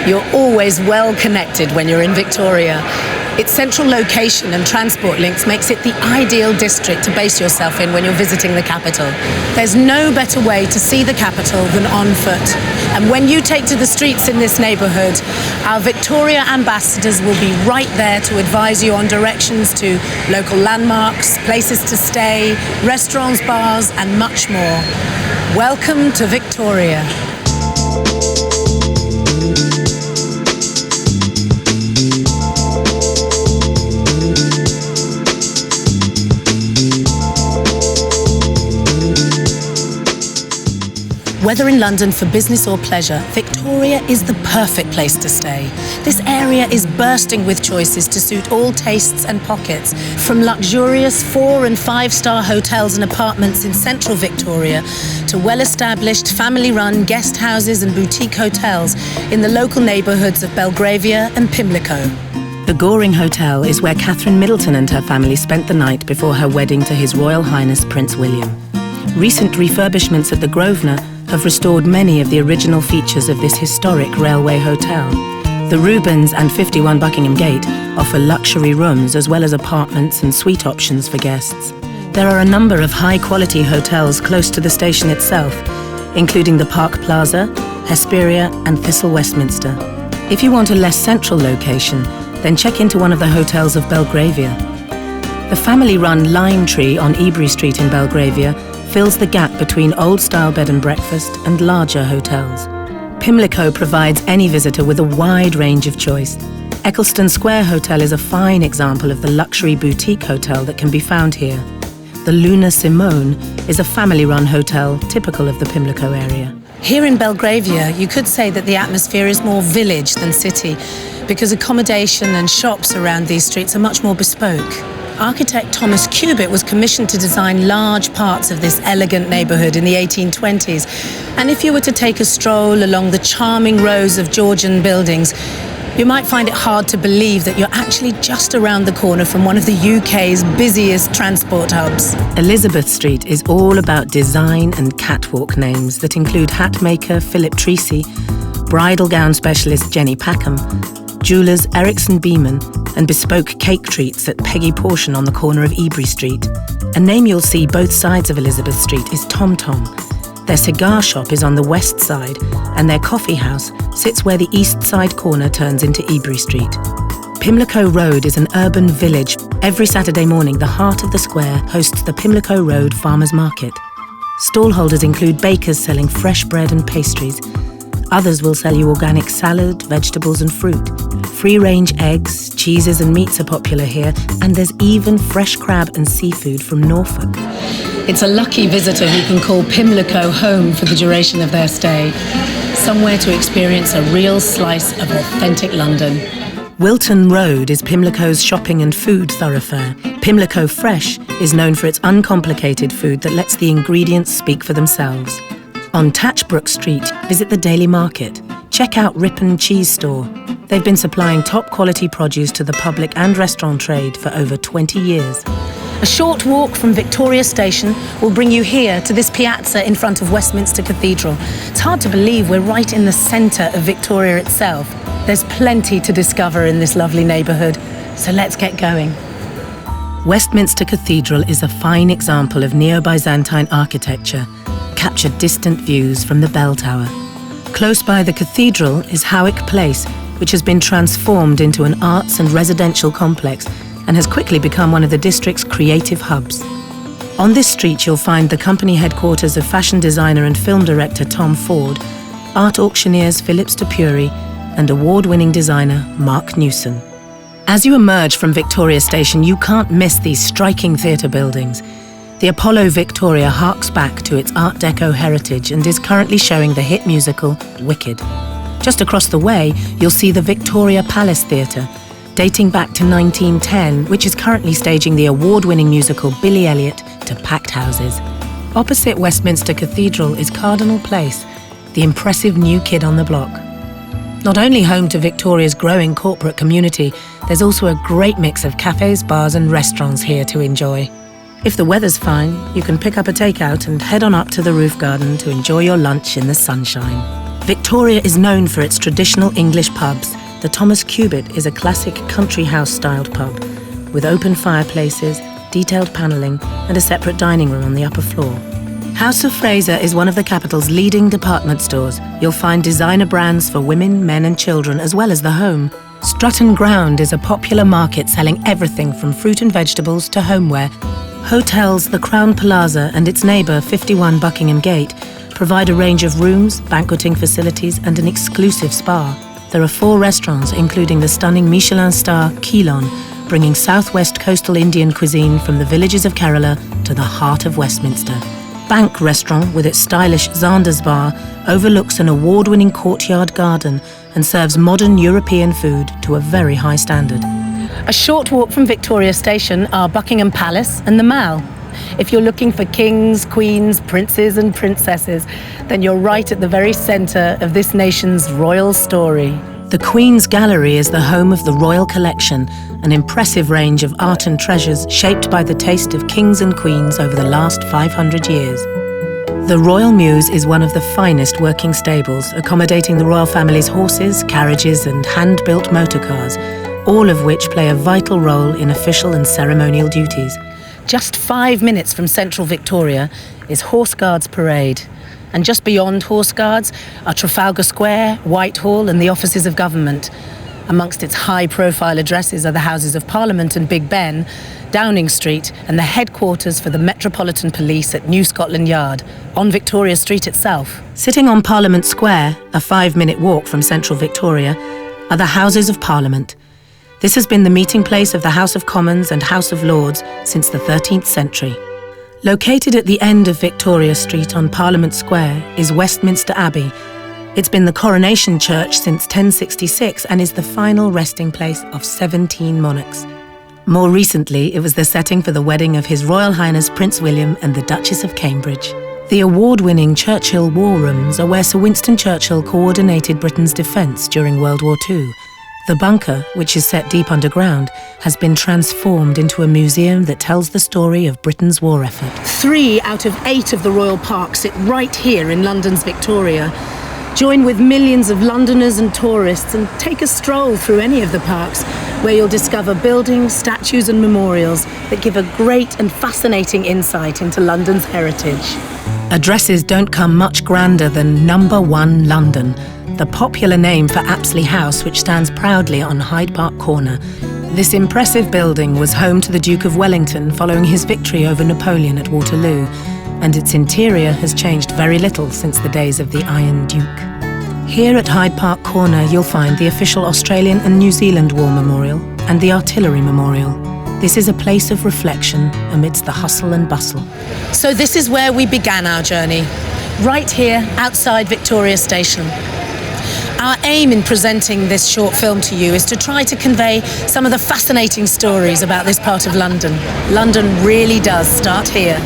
You're always well connected when you're in Victoria. Its central location and transport links makes it the ideal district to base yourself in when you're visiting the capital. There's no better way to see the capital than on foot. And when you take to the streets in this neighbourhood, our Victoria ambassadors will be right there to advise you on directions to local landmarks, places to stay, restaurants, bars, and much more. Welcome to Victoria. Whether in London for business or pleasure, Victoria is the perfect place to stay. This area is bursting with choices to suit all tastes and pockets, from luxurious 4- and 5-star hotels and apartments in central Victoria to well-established family-run guest houses and boutique hotels in the local neighbourhoods of Belgravia and Pimlico. The Goring Hotel is where Catherine Middleton and her family spent the night before her wedding to His Royal Highness Prince William. Recent refurbishments at the Grosvenor have restored many of the original features of this historic railway hotel. The Rubens and 51 Buckingham Gate offer luxury rooms as well as apartments and suite options for guests. There are a number of high-quality hotels close to the station itself, including the Park Plaza, Hesperia and Thistle Westminster. If you want a less central location, then check into one of the hotels of Belgravia. The family-run Lime Tree on Ebury Street in Belgravia fills the gap between old-style bed and breakfast and larger hotels. Pimlico provides any visitor with a wide range of choice. Eccleston Square Hotel is a fine example of the luxury boutique hotel that can be found here. The Luna Simone is a family-run hotel typical of the Pimlico area. Here in Belgravia, you could say that the atmosphere is more village than city, because accommodation and shops around these streets are much more bespoke. Architect Thomas Cubitt was commissioned to design large parts of this elegant neighbourhood in the 1820s. And if you were to take a stroll along the charming rows of Georgian buildings, you might find it hard to believe that you're actually just around the corner from one of the UK's busiest transport hubs. Elizabeth Street is all about design and catwalk names that include hat maker Philip Treacy, bridal gown specialist Jenny Packham, jewellers Erickson Beeman, and bespoke cake treats at Peggy Portion on the corner of Ebury Street. A name you'll see both sides of Elizabeth Street is Tom Tom. Their cigar shop is on the west side, and their coffee house sits where the east side corner turns into Ebury Street. Pimlico Road is an urban village. Every Saturday morning, the heart of the square hosts the Pimlico Road Farmers Market. Stallholders include bakers selling fresh bread and pastries. Others will sell you organic salad, vegetables and fruit. Free-range eggs, cheeses and meats are popular here, and there's even fresh crab and seafood from Norfolk. It's a lucky visitor who can call Pimlico home for the duration of their stay, somewhere to experience a real slice of authentic London. Wilton Road is Pimlico's shopping and food thoroughfare. Pimlico Fresh is known for its uncomplicated food that lets the ingredients speak for themselves. On Tatchbrook Street, visit the Daily Market. Check out Ripon Cheese Store. They've been supplying top-quality produce to the public and restaurant trade for over 20 years. A short walk from Victoria Station will bring you here to this piazza in front of Westminster Cathedral. It's hard to believe we're right in the centre of Victoria itself. There's plenty to discover in this lovely neighbourhood, so let's get going. Westminster Cathedral is a fine example of Neo-Byzantine architecture, captured distant views from the bell tower. Close by the cathedral is Howick Place, which has been transformed into an arts and residential complex and has quickly become one of the district's creative hubs. On this street you'll find the company headquarters of fashion designer and film director Tom Ford, art auctioneers Phillips de Pury and award-winning designer Mark Newson. As you emerge from Victoria Station, you can't miss these striking theatre buildings. The Apollo Victoria harks back to its Art Deco heritage and is currently showing the hit musical Wicked. Just across the way, you'll see the Victoria Palace Theatre, dating back to 1910, which is currently staging the award-winning musical Billy Elliot to packed houses. Opposite Westminster Cathedral is Cardinal Place, the impressive new kid on the block. Not only home to Victoria's growing corporate community, there's also a great mix of cafes, bars and restaurants here to enjoy. If the weather's fine, you can pick up a takeout and head on up to the roof garden to enjoy your lunch in the sunshine. Victoria is known for its traditional English pubs. The Thomas Cubitt is a classic country house-styled pub with open fireplaces, detailed panelling and a separate dining room on the upper floor. House of Fraser is one of the capital's leading department stores. You'll find designer brands for women, men and children, as well as the home. Stratton Ground is a popular market selling everything from fruit and vegetables to homeware. Hotels The Crown Plaza and its neighbour 51 Buckingham Gate provide a range of rooms, banqueting facilities and an exclusive spa. There are 4 restaurants, including the stunning Michelin star Keelon, bringing southwest coastal Indian cuisine from the villages of Kerala to the heart of Westminster. Bank Restaurant, with its stylish Xander's Bar, overlooks an award-winning courtyard garden and serves modern European food to a very high standard. A short walk from Victoria Station are Buckingham Palace and the Mall. If you're looking for kings, queens, princes and princesses, then you're right at the very centre of this nation's royal story. The Queen's Gallery is the home of the Royal Collection, an impressive range of art and treasures shaped by the taste of kings and queens over the last 500 years. The Royal Mews is one of the finest working stables, accommodating the royal family's horses, carriages and hand-built motor cars, all of which play a vital role in official and ceremonial duties. Just 5 minutes from central Victoria is Horse Guards Parade. And just beyond Horse Guards are Trafalgar Square, Whitehall and the offices of government. Amongst its high-profile addresses are the Houses of Parliament and Big Ben, Downing Street and the headquarters for the Metropolitan Police at New Scotland Yard, on Victoria Street itself. Sitting on Parliament Square, a 5-minute walk from central Victoria, are the Houses of Parliament. This has been the meeting place of the House of Commons and House of Lords since the 13th century. Located at the end of Victoria Street on Parliament Square is Westminster Abbey. It's been the coronation church since 1066 and is the final resting place of 17 monarchs. More recently, it was the setting for the wedding of His Royal Highness Prince William and the Duchess of Cambridge. The award-winning Churchill War Rooms are where Sir Winston Churchill coordinated Britain's defence during World War II. The bunker, which is set deep underground, has been transformed into a museum that tells the story of Britain's war effort. 3 out of 8 of the royal parks sit right here in London's Victoria. Join with millions of Londoners and tourists and take a stroll through any of the parks, where you'll discover buildings, statues and memorials that give a great and fascinating insight into London's heritage. Addresses don't come much grander than Number 1 London, the popular name for Apsley House, which stands proudly on Hyde Park Corner. This impressive building was home to the Duke of Wellington following his victory over Napoleon at Waterloo, and its interior has changed very little since the days of the Iron Duke. Here at Hyde Park Corner you'll find the official Australian and New Zealand War Memorial and the Artillery Memorial. This is a place of reflection amidst the hustle and bustle. So this is where we began our journey, right here outside Victoria Station. Our aim in presenting this short film to you is to try to convey some of the fascinating stories about this part of London. London really does start here.